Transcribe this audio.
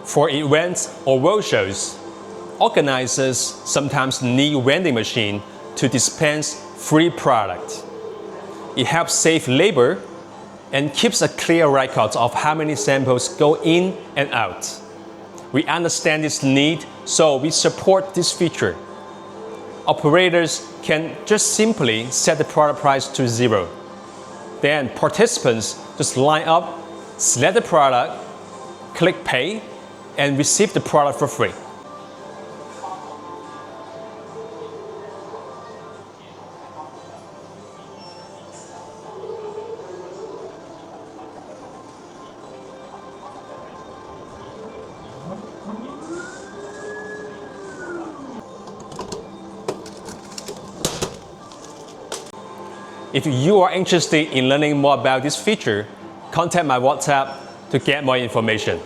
For events or roadshows, organizers sometimes need vending machine to dispense free product. It helps save labor and keeps a clear record of how many samples go in and out. We understand this need, so we support this feature. Operators can just simply set the product price to 0. Then participants just line up, select the product, click pay, and receive the product for free. If you are interested in learning more about this feature, contact my WhatsApp to get more information.